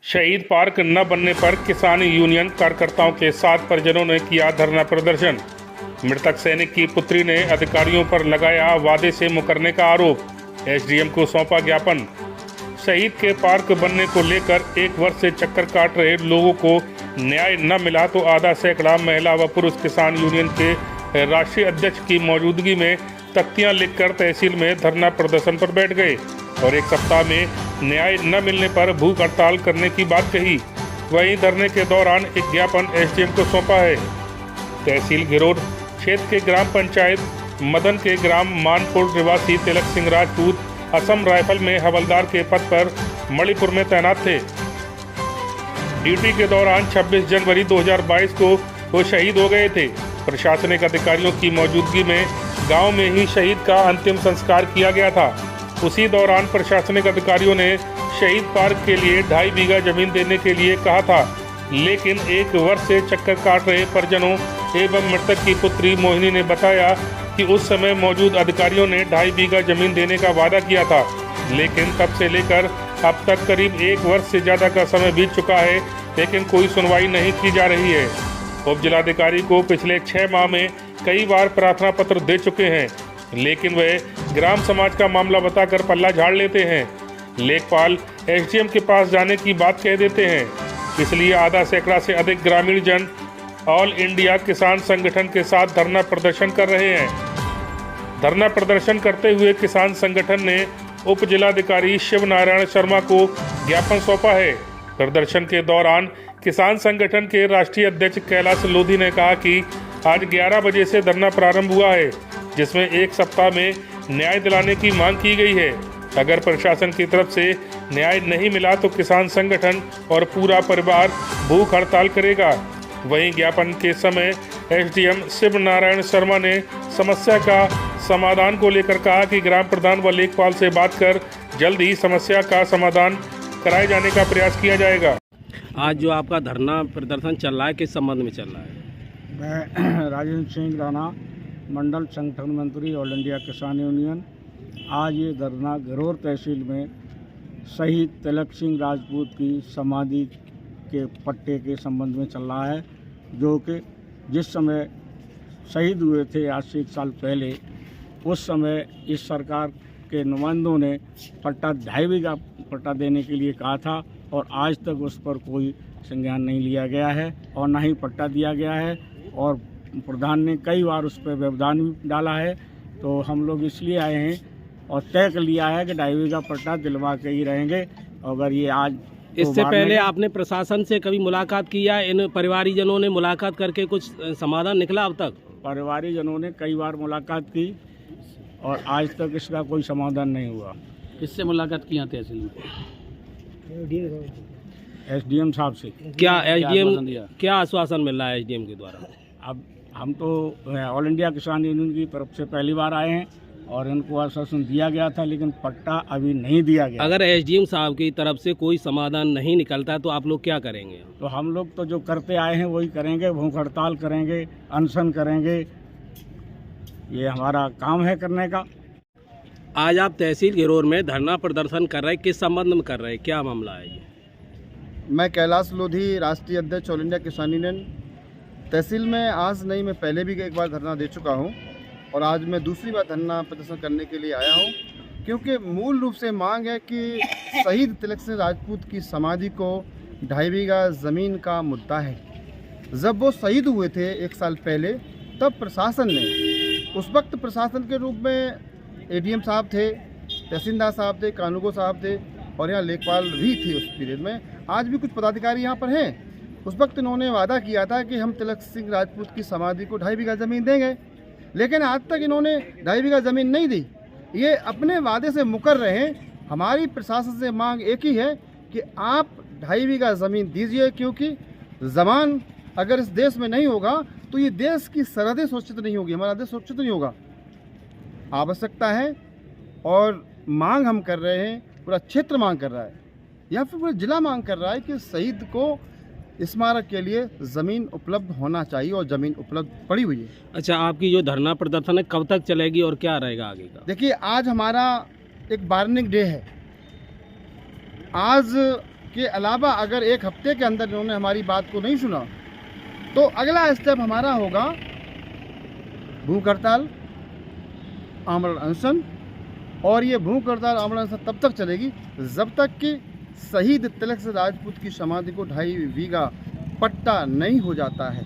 शहीद पार्क न बनने पर किसान यूनियन कार्यकर्ताओं के साथ परिजनों ने किया धरना प्रदर्शन। मृतक सैनिक की पुत्री ने अधिकारियों पर लगाया वादे से मुकरने का आरोप। एसडीएम को सौंपा ज्ञापन। शहीद के पार्क बनने को लेकर 1 वर्ष से चक्कर काट रहे लोगों को न्याय न मिला तो आधा सैकड़ा महिला व पुरुष किसान यूनियन के राष्ट्रीय अध्यक्ष की मौजूदगी में तख्तियां लिखकर तहसील में धरना प्रदर्शन पर बैठ गए और 1 सप्ताह में न्याय न मिलने पर भूख हड़ताल करने की बात कही। वहीं धरने के दौरान एक ज्ञापन एसडीएम को सौंपा है। तहसील घिरोड क्षेत्र के ग्राम पंचायत मदन के ग्राम मानपुर निवासी तिलक सिंह राजपूत असम राइफल में हवलदार के पद पर मणिपुर में तैनात थे। ड्यूटी के दौरान 26 जनवरी 2022 को वो शहीद हो गए थे। प्रशासनिक अधिकारियों की मौजूदगी में गांव में ही शहीद का अंतिम संस्कार किया गया था। उसी दौरान प्रशासनिक अधिकारियों ने शहीद पार्क के लिए 2.5 बीघा जमीन देने के लिए कहा था, लेकिन 1 वर्ष से चक्कर काट रहे परिजनों एवं मृतक की पुत्री मोहिनी ने बताया कि उस समय मौजूद अधिकारियों ने 2.5 बीघा जमीन देने का वादा किया था, लेकिन तब से लेकर अब तक करीब 1 वर्ष से ज़्यादा का समय बीत चुका है, लेकिन कोई सुनवाई नहीं की जा रही है। उप जिलाधिकारी को पिछले 6 माह में कई बार प्रार्थना पत्र दे चुके हैं, लेकिन वे ग्राम समाज का मामला बताकर पल्ला झाड़ लेते हैं। लेखपाल एसडीएम के पास जाने की बात कह देते हैं। इसलिए आधा सैकड़ा से अधिक ग्रामीण जन ऑल इंडिया किसान संगठन के साथ धरना प्रदर्शन कर रहे हैं। धरना प्रदर्शन करते हुए किसान संगठन ने उप जिलाधिकारी शिव नारायण शर्मा को ज्ञापन सौंपा है। प्रदर्शन के दौरान किसान संगठन के राष्ट्रीय अध्यक्ष कैलाश लोधी ने कहा कि आज 11 बजे से धरना प्रारंभ हुआ है, जिसमें 1 सप्ताह में न्याय दिलाने की मांग की गई है। अगर प्रशासन की तरफ से न्याय नहीं मिला तो किसान संगठन और पूरा परिवार भूख हड़ताल करेगा। वहीं ज्ञापन के समय एसडीएम शिव नारायण शर्मा ने समस्या का समाधान को लेकर कहा कि ग्राम प्रधान व लेखपाल से बात कर जल्द ही समस्या का समाधान कराए जाने का प्रयास किया जाएगा। आज जो आपका धरना प्रदर्शन चल रहा है, किस संबंध में चल रहा है? मैं राजेंद्र सिंह राणा, मंडल संगठन मंत्री ऑल इंडिया किसान यूनियन। आज ये धरना घिरोर तहसील में शहीद तिलक सिंह राजपूत की समाधि के पट्टे के संबंध में चल रहा है, जो कि जिस समय शहीद हुए थे आज से 1 साल पहले, उस समय इस सरकार के नुमाइंदों ने पट्टा 2.5 बीघा पट्टा देने के लिए कहा था और आज तक उस पर कोई संज्ञान नहीं लिया गया है और ना ही पट्टा दिया गया है और प्रधान ने कई बार उस पर व्यवधान भी डाला है। तो हम लोग इसलिए आए हैं और तय कर लिया है कि 2.5 बीघा पट्टा दिलवा के ही रहेंगे। अगर ये आज इससे पहले आपने प्रशासन से कभी मुलाकात की या इन परिवारीजनों ने मुलाकात करके कुछ समाधान निकला अब तक? परिवारीजनों ने कई बार मुलाकात की और आज तक इसका कोई समाधान नहीं हुआ। किससे मुलाकात की तहसील में? एसडीएम साहब से। क्या आश्वासन मिल रहा है एसडीएम के द्वारा? अब हम तो ऑल इंडिया किसान यूनियन की तरफ से पहली बार आए हैं और इनको आश्वासन दिया गया था, लेकिन पट्टा अभी नहीं दिया गया। अगर एसडीएम साहब की तरफ से कोई समाधान नहीं निकलता तो आप लोग क्या करेंगे? तो हम लोग तो जो करते आए हैं वही करेंगे, भूख हड़ताल करेंगे, अनशन करेंगे। ये हमारा काम है करने का। आज आप तहसील घिरोर में धरना प्रदर्शन कर रहे हैं, किस संबंध में कर रहे हैं, क्या मामला है ये? मैं कैलाश लोधी, राष्ट्रीय अध्यक्ष ऑल इंडिया किसान यूनियन। तहसील में आज नहीं, मैं पहले भी 1 बार धरना दे चुका हूं और आज मैं दूसरी बार धरना प्रदर्शन करने के लिए आया हूं, क्योंकि मूल रूप से मांग है कि शहीद तिलक सिंह राजपूत की समाधि को 2.5 बीघा ज़मीन का मुद्दा है। जब वो शहीद हुए थे 1 साल पहले, तब प्रशासन ने, उस वक्त प्रशासन के रूप में एडीएम साहब थे, तहसीलदार साहब थे, कानूगो साहब थे और यहाँ लेखपाल भी थे उस पीरियड में। आज भी कुछ पदाधिकारी यहाँ पर हैं। उस वक्त इन्होंने वादा किया था कि हम तिलक सिंह राजपूत की समाधि को 2.5 बीघा ज़मीन देंगे, लेकिन आज तक इन्होंने 2.5 बीघा ज़मीन नहीं दी। ये अपने वादे से मुकर रहे हैं। हमारी प्रशासन से मांग एक ही है कि आप 2.5 बीघा ज़मीन दीजिए, क्योंकि ज़मीन अगर इस देश में नहीं होगा तो ये देश की सरहदें सुरक्षित नहीं होगी, हमारा देश सुरक्षित नहीं होगा। आवश्यकता है और मांग हम कर रहे हैं, पूरा क्षेत्र मांग कर रहा है या फिर पूरा जिला मांग कर रहा है कि शहीद को स्मारक के लिए ज़मीन उपलब्ध होना चाहिए और ज़मीन उपलब्ध पड़ी हुई है। अच्छा, आपकी जो धरना प्रदर्शन है कब तक चलेगी और क्या रहेगा आगे का? देखिए, आज हमारा एक वार्निंग डे है। आज के अलावा अगर एक हफ्ते के अंदर इन्होंने हमारी बात को नहीं सुना तो अगला स्टेप हमारा होगा भूख हड़ताल, आमरण अनशन। और ये भूख हड़ताल, आमरण अनशन तब तक चलेगी जब तक कि शहीद तिलक सिंह राजपूत की समाधि को 2.5 बीघा पट्टा नहीं हो जाता है।